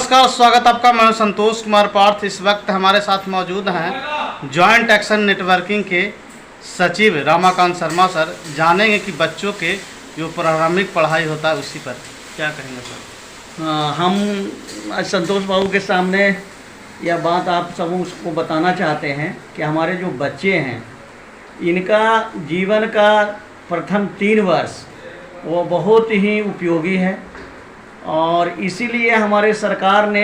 नमस्कार, स्वागत आपका। मैं संतोष कुमार पार्थ। इस वक्त हमारे साथ मौजूद हैं जॉइंट एक्शन नेटवर्किंग के सचिव रामाकांत शर्मा सर। जानेंगे कि बच्चों के जो प्रारंभिक पढ़ाई होता है उसी पर क्या कहेंगे सर। हम आज संतोष बाबू के सामने यह बात आप सबों को बताना चाहते हैं कि हमारे जो बच्चे हैं इनका जीवन का प्रथम 3 वर्ष वो बहुत ही उपयोगी है और इसीलिए हमारे सरकार ने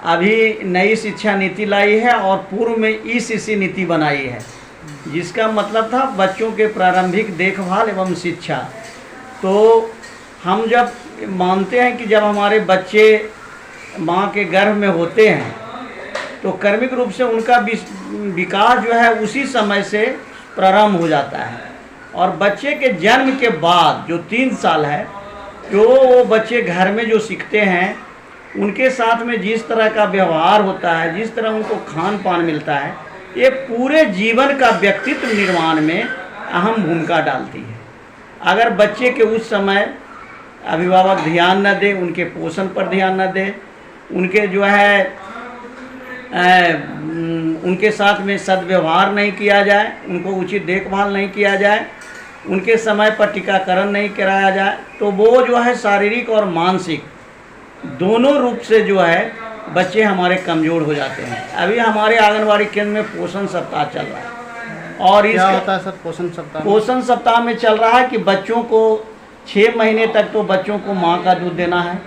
अभी नई शिक्षा नीति लाई है और पूर्व में ईसीसी नीति बनाई है, जिसका मतलब था बच्चों के प्रारंभिक देखभाल एवं शिक्षा। तो हम जब मानते हैं कि जब हमारे बच्चे माँ के गर्भ में होते हैं तो क्रमिक रूप से उनका विकास जो है उसी समय से प्रारंभ हो जाता है और बच्चे के जन्म के बाद जो 3 साल है जो वो बच्चे घर में जो सीखते हैं उनके साथ में जिस तरह का व्यवहार होता है, जिस तरह उनको खान पान मिलता है, ये पूरे जीवन का व्यक्तित्व निर्माण में अहम भूमिका डालती है। अगर बच्चे के उस समय अभिभावक ध्यान न दे, उनके पोषण पर ध्यान न दे, उनके जो है उनके साथ में सद्व्यवहार नहीं किया जाए, उनको उचित देखभाल नहीं किया जाए, उनके समय पर टीकाकरण नहीं कराया जाए तो वो जो है शारीरिक और मानसिक दोनों रूप से जो है बच्चे हमारे कमज़ोर हो जाते हैं। अभी हमारे आंगनवाड़ी केंद्र में पोषण सप्ताह चल रहा है और क्या होता है सर पोषण सप्ताह? पोषण सप्ताह में चल रहा है कि बच्चों को 6 महीने तक तो बच्चों को माँ का दूध देना है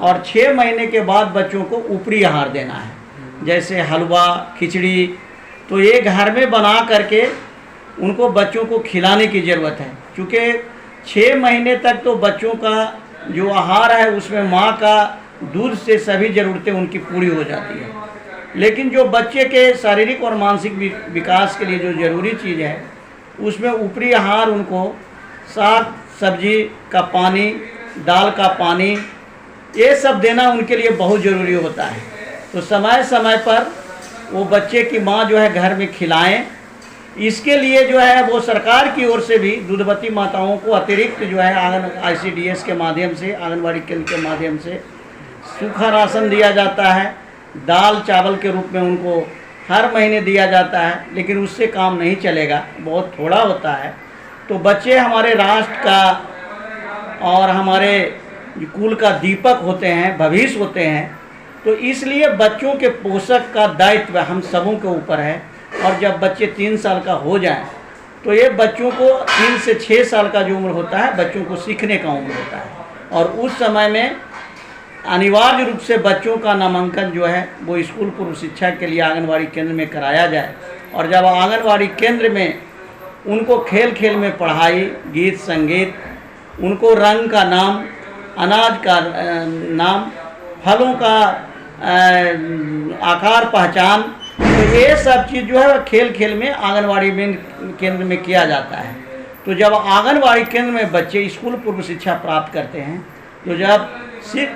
और 6 महीने के बाद बच्चों को ऊपरी आहार देना है, जैसे हलवा, खिचड़ी। तो ये घर में बना करके उनको बच्चों को खिलाने की ज़रूरत है, क्योंकि 6 महीने तक तो बच्चों का जो आहार है उसमें माँ का दूध से सभी ज़रूरतें उनकी पूरी हो जाती है। लेकिन जो बच्चे के शारीरिक और मानसिक विकास के लिए जो ज़रूरी चीज़ है उसमें ऊपरी आहार उनको साग सब्जी का पानी, दाल का पानी, ये सब देना उनके लिए बहुत ज़रूरी होता है। तो समय समय पर वो बच्चे की माँ जो है घर में खिलाएं। इसके लिए जो है वो सरकार की ओर से भी दूधवती माताओं को अतिरिक्त जो है ICDS के माध्यम से, आंगनवाड़ी केंद्र के माध्यम से सूखा राशन दिया जाता है, दाल चावल के रूप में उनको हर महीने दिया जाता है। लेकिन उससे काम नहीं चलेगा, बहुत थोड़ा होता है। तो बच्चे हमारे राष्ट्र का और हमारे कुल का दीपक होते हैं, भविष्य होते हैं। तो इसलिए बच्चों के पोषक का दायित्व हम सबों के ऊपर है। और जब बच्चे 3 साल का हो जाएं तो ये बच्चों को 3 से 6 साल का जो उम्र होता है बच्चों को सीखने का उम्र होता है और उस समय में अनिवार्य रूप से बच्चों का नामांकन जो है वो स्कूल पूर्व शिक्षा के लिए आंगनवाड़ी केंद्र में कराया जाए। और जब आंगनवाड़ी केंद्र में उनको खेल खेल में पढ़ाई, गीत संगीत, उनको रंग का नाम, अनाज का नाम, फलों का आकार पहचान, तो ये सब चीज़ जो है खेल खेल में आंगनवाड़ी में केंद्र में किया जाता है। तो जब आंगनवाड़ी केंद्र में बच्चे स्कूल पूर्व शिक्षा प्राप्त करते हैं तो जब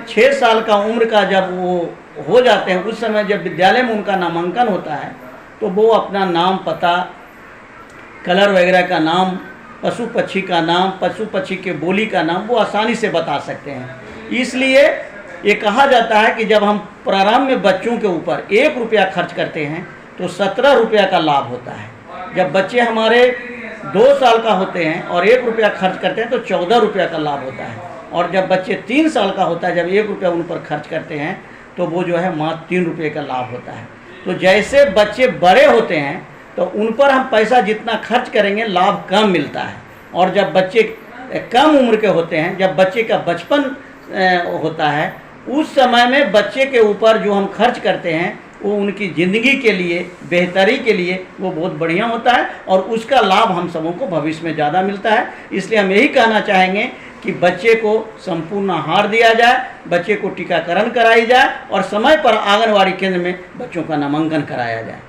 6 साल का उम्र का जब वो हो जाते हैं उस समय जब विद्यालय में उनका नामांकन होता है तो वो अपना नाम, पता, कलर वगैरह का नाम, पशु पक्षी का नाम, पशु पक्षी के बोली का नाम वो आसानी से बता सकते हैं। इसलिए ये कहा जाता है कि जब हम प्रारंभ में बच्चों के ऊपर 1 रुपया खर्च करते हैं तो 17 रुपया का लाभ होता है। जब बच्चे हमारे 2 साल का होते हैं और 1 रुपया खर्च करते हैं तो 14 रुपया का लाभ होता है। और जब बच्चे 3 साल का होता है, जब 1 रुपया उन पर खर्च करते हैं तो वो जो है मात्र 3 रुपये का लाभ होता है। तो जैसे बच्चे बड़े होते हैं तो उन पर हम पैसा जितना खर्च करेंगे लाभ कम मिलता है। और जब बच्चे कम उम्र के होते हैं, जब बच्चे का बचपन होता है, उस समय में बच्चे के ऊपर जो हम खर्च करते हैं वो उनकी ज़िंदगी के लिए, बेहतरी के लिए वो बहुत बढ़िया होता है और उसका लाभ हम सबों को भविष्य में ज़्यादा मिलता है। इसलिए हम यही कहना चाहेंगे कि बच्चे को संपूर्ण आहार दिया जाए, बच्चे को टीकाकरण कराई जाए और समय पर आंगनवाड़ी केंद्र में बच्चों का नामांकन कराया जाए।